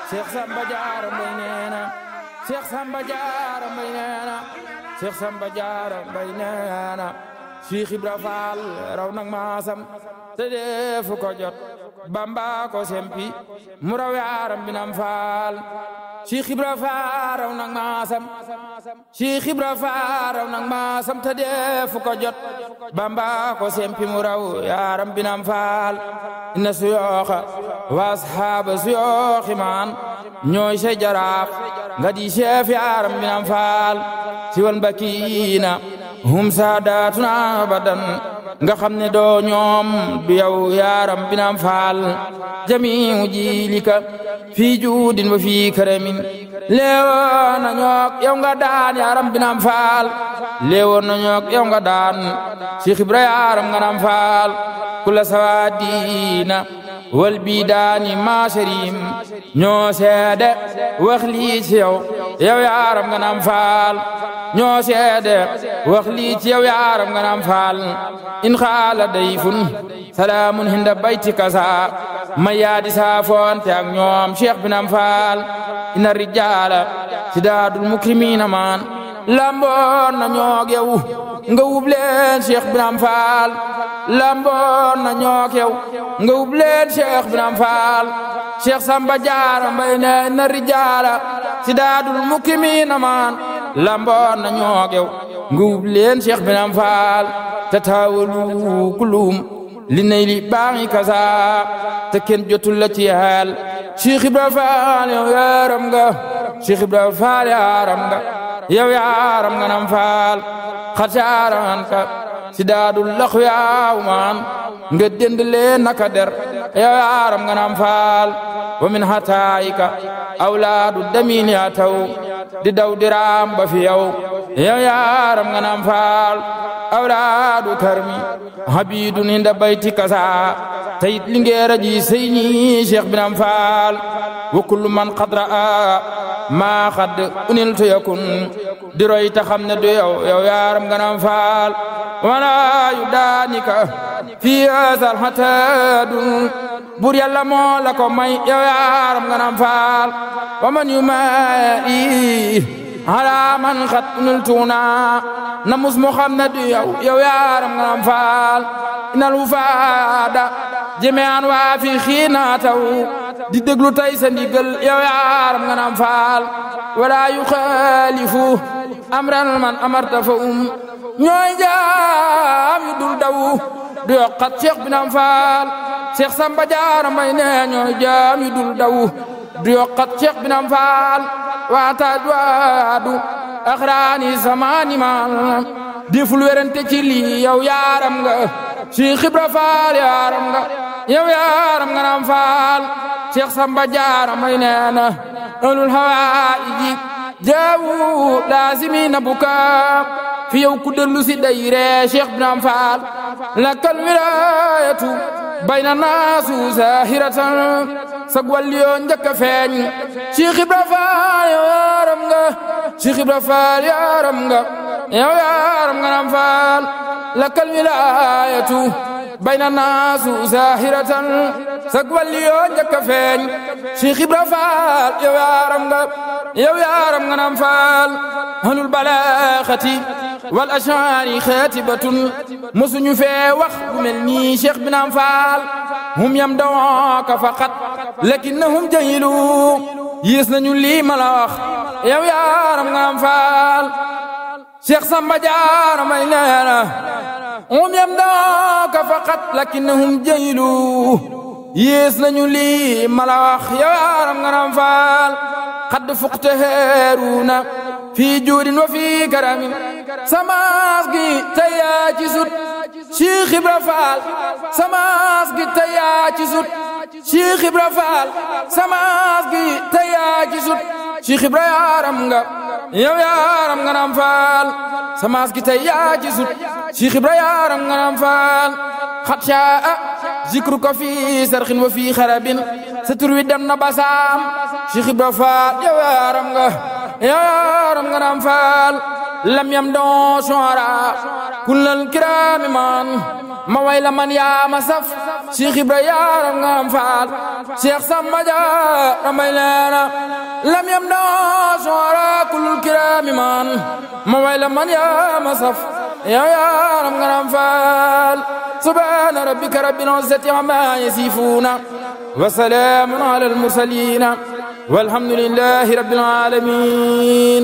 Cheikh Samba Diarra Mbaye nee na Cheikh Samba Diarra Mbaye nee na Cheikh Samba Diarra Mbaye nee na Cheikh Ibra Fall raw nag maasam te defu ko jot Bamba ko sempi mu raw yaaram binam Fall Cheikh Ibra Fall raw nag maasam Cheikh Ibra Fall raw nag maasam te defu ko jot Bamba ko sempi mu raw yaaram binam Fall inna suyooxa wa ashaaba suyooxi maan ñooy say jaraaf nga di chef yaaram binam Fall si wal bakiina hum saadaatuna abadan nga xam ne doo ñoom du yow yaaram binam Fall jamiu jilika fii juudin wa fii karamin leewoon na ñook yow nga daan yaaram binam Fall leewoon na ñook yow nga daan Cheikh Ibra yaaram nga nam Fall kula sawaadina wal bidaani maasarim ñoo seede wax lii ci yow yaaram nga nam Fall ñoo seede wax lii ci yow yaaram nga nam Fall in xaala dayfun salaamun hinda bayti kasa ma yaadi saafoonte ak ñoom Cheikh binam Fall ina rijaala sidaadul mukrimiina maan lamboon na ñoog yow nga wub leen Cheikh binam Fall lamboon na ñoog yow nga wub leen Cheikh binam Fall Cheikh Samba Diarra Mbaye nee na rijaala sidaadul mukrimiina maan lamboon na ñoog yow nga wub leen Cheikh binam Fall te taawalu kulum li nay li baaxi kasa te kenn jotul la ci xaal Cheikh Ibra Fall yow yaaram nga Cheikh Ibra Fall yaaram nga yow yaaram nga nam Fall xataaran ka sidaadul lax yaaw maan nga dend leen naka der yow yaaram nga nam Fall wa min hataayika awlaadu damin yaa taw di daw diraam ba fi yow yaaram nga nam Fall awlaadu karmi habidun inda bayti kasa tayit lingeera ji seyni Cheikh binam Fall wa kullu man qadra maa xad uniltu yakun di roy ta xam ne du yow yaaram nga nam Fall wala yu daanika fi asal hatadun bur yàlla moo la ko may yow yaaram nga nam Fall wa man yu mayi ala man xat uniltuna na mus mu xam ne du yow yaaram nga nam Fall inal wufaada jëmean waa fi xiina taw di déglu tay sa ndigal yow yaaram nga nam Fall wala yu xaalifu amran man amarta fa ñooy jaam yu dul daw du yokkat Cheikh binam Fall Cheikh Samba Diarra Mbaye nee ñooy jaam yu dul daw du yokkat Cheikh binam Fall waata duwaadu axraani samaani maal deful werante ci lii yow yaaram nga Cheikh Ibra Fall yaaram nga yow yaaram nga nam Fall Cheikh Samba Diarra Mbaye nee na alul hawaaiji jaawu laazimina buka fi yow ku dellu si dayre Cheikh binam Fall lakal wilaayatu bayna naasu zahiratan sag wàlliyoo njëkk a feeñ Cheikh Ibra Fall yow yaaram nga Cheikh Ibra Fall yaaram nga yow yaaram nga nam Fall lakal wilaayatu bayna naasu zahiratan sag wàlliyoo njëkk a feeñ Cheikh Ibra Fall yow yaaram nga nam Fall ahlul balaaxati wal ashaari xaatibatun mosuñu fee wax bu mel nii Cheikh binam Fall hum yam dawaka faqat lakinnahum jahilu yées nañu lii ma la wax yow yaaram nga nam Fall Cheikh Samba Diarra Mbaye nee na hum yam dawaka faqat lakinnahum jahilu yées nañu lii ma la wax yow yaaram nga nam Fall xadd fuqte heeruna fii juudin wa fii karamin samaas gi tey yaa ci sut Cheikh Ibra Fall samaas gi tey yaa ci sut Cheikh Ibra Fall samaas gi tey yaa ci sut Cheikh Ibra yaaram nga yow yaaram nga nam Fall samaas gi tey yaa ci sut Cheikh Ibra yaaram nga nam Fall xat caa zikru ko fii sarxin wa fii xarabin sa tur wi dem na basaam Cheikh Ibra Fall yow yaaram nga nam Fall lam yam don shora kullal kirami man ma way la man yaa ma saf Cheikh Ibra yaaram nga am faal Cheikh Samba Diarra Mbaye neena lam yam na soora kulul kiraami man ma way la man yaa ma saf yow yaaram nga am faal subhaana rabbika rabbil izzati ammaa yasifuuna wa salaamun alal mursaliina walhamdulillahi rabbil aalamiin